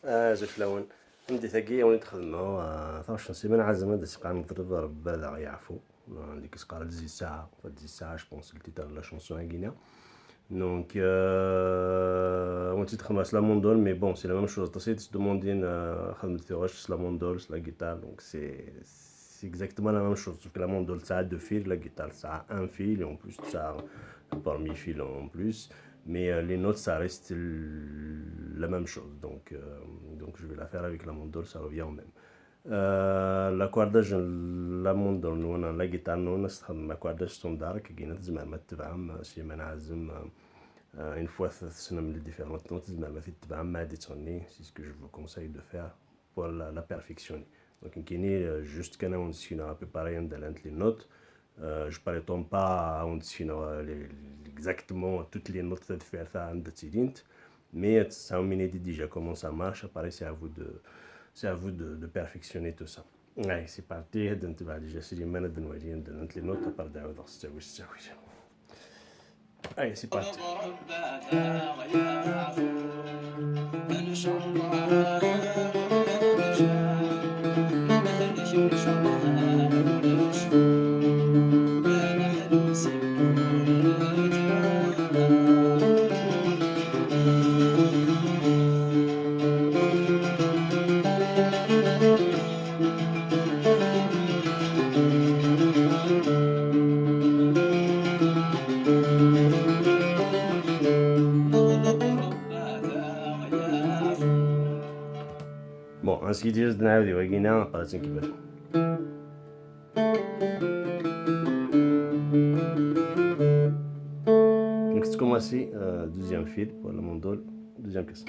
زوج فلاون عندي ثقية وني تخدمو ثاش سيمانة عازم هاد سقا نضرب ربي هذا يعفو ديك سقا تزيد ساعة جوبونس التيتر لا شونسون هاكينا دونك وانت تخدم سلا موندول مي بون سي لا ميم شوز تصيد تدوموندين خدمت واش سلا موندول سلا غيتار دونك سي exactement la même chose sauf que la mandole ça a deux fils la guitare ça a un fil et en plus ça a un parmi fil en plus mais les notes ça reste la même chose donc je vais la faire avec la mandole ça revient au même l'accordage la mandole nous on a la guitare nous on a l'accordage standard qui est زعما تبعهم شي ما نعزم une fois ثلاث من les différentes notes زعما تتبع ما دي تغني c'est ce que je vous conseille de faire pour la perfectionner donc كاينين juste كان ونسينا préparer عند les notes je prétends pas ونسينا exactement toutes les notes de faire ça عند تيدينت mais ça a une idée déjà comment ça marche après c'est à vous de perfectionner tout ça allez c'est parti هاد نتبع déjà سيدي ما ندنوالي عند les notes à part دعوة تستوي allez c'est parti bon ensuite je نعاودو وكينا قراتين كيفاش donc c'est commencé deuxième fil pour le mandole deuxième caisse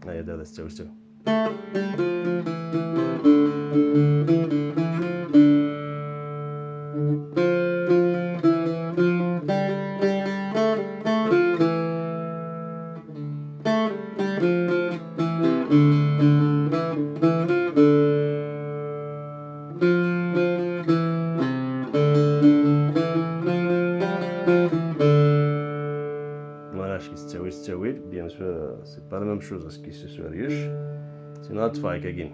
هيا هذا استوي voilà ce qui يستوي bien sûr c'est pas la même chose à ce qui se سوريوش sinon تفايك again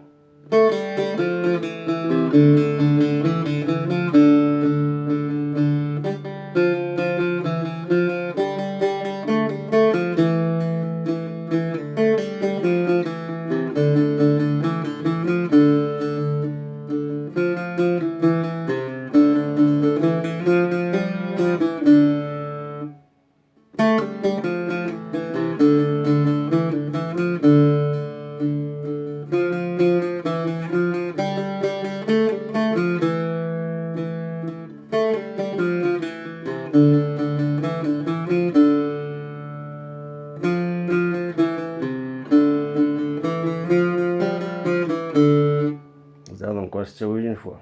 زاد encore تسوي une fois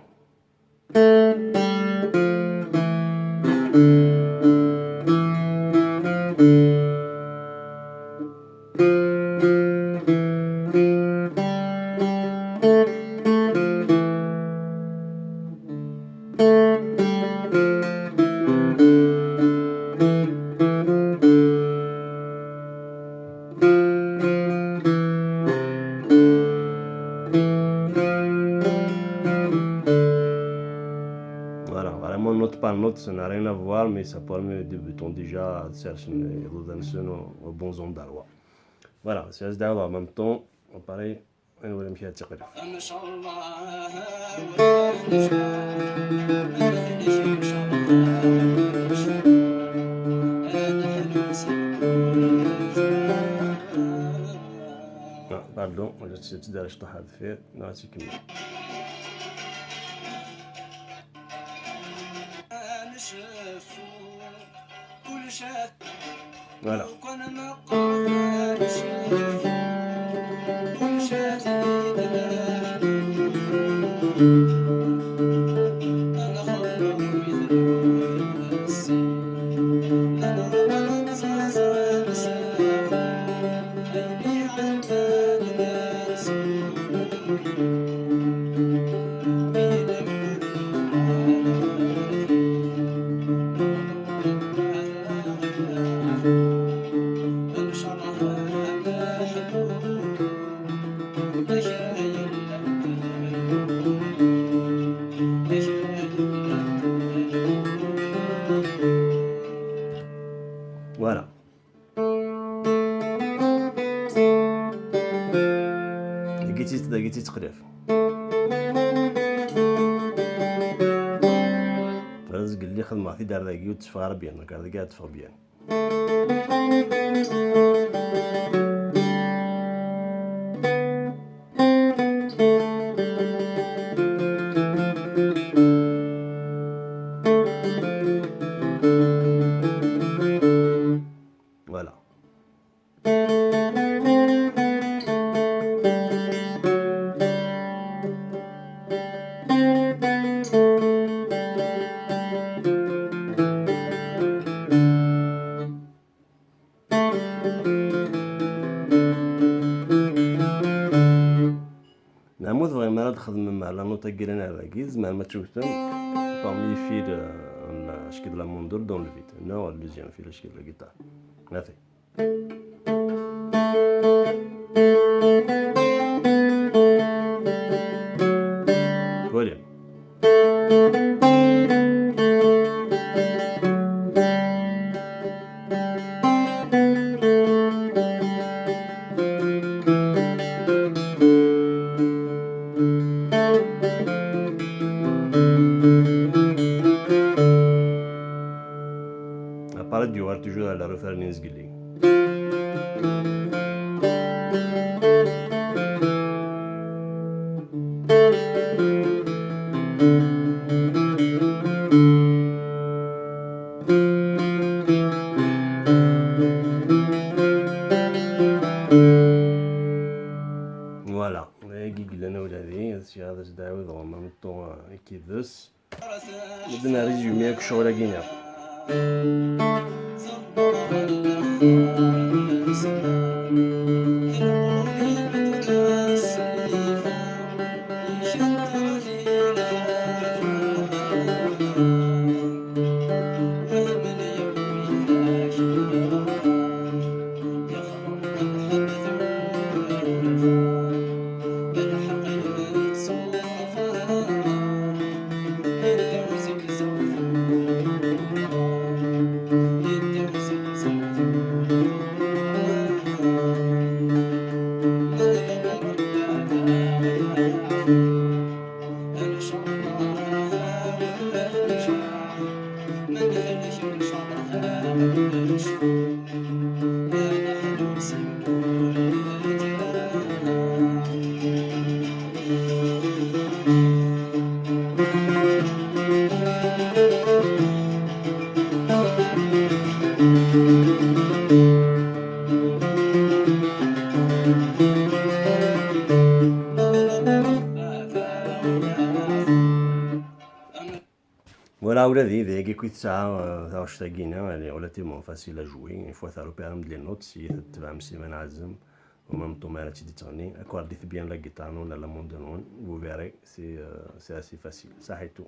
voilà vraiment note par note ça n'a rien à voir mais ça permet aux débutants déjà de chercher aux bons endroits voilà c'est ça en même temps pareil نقول لهم فيها تقريبا ما شاء الله باردون ولا تدار شطح هذا فيه نعطي كمية voilà داكي تيتقلف رزق اللي خدمة في دار داكي وتفغر بيان دونك هذا قاعد تفغ بيان. فوالا نعمود فريمون راه تخدم مع لا نوتا كيران هذاكي زعما ما تشوفتم parmi fil شكل لا موندور دون لو فيت نو الدوزيام fil شكل لا جيتار هاتي ولي Après, tu vois toujours à la refaire Ninsgili. Voilà, قلنا ولادي هادشي هذا جداوي ضروري مطو كيدس بدنا ريزومي هاك الشغل كينا Voilà, ولادي ذاك كي تسعة تاع واش تاقينا يعني ريلاتيفمون فاسيل ا جوي فوا تاع روبيرام ديال نوت سي تتبع مسيمان عزم ومام طو مالا تيدي تغني اكورديت بيان لا جيتار نون لا موندون vous verrez c'est assez facile صحيتو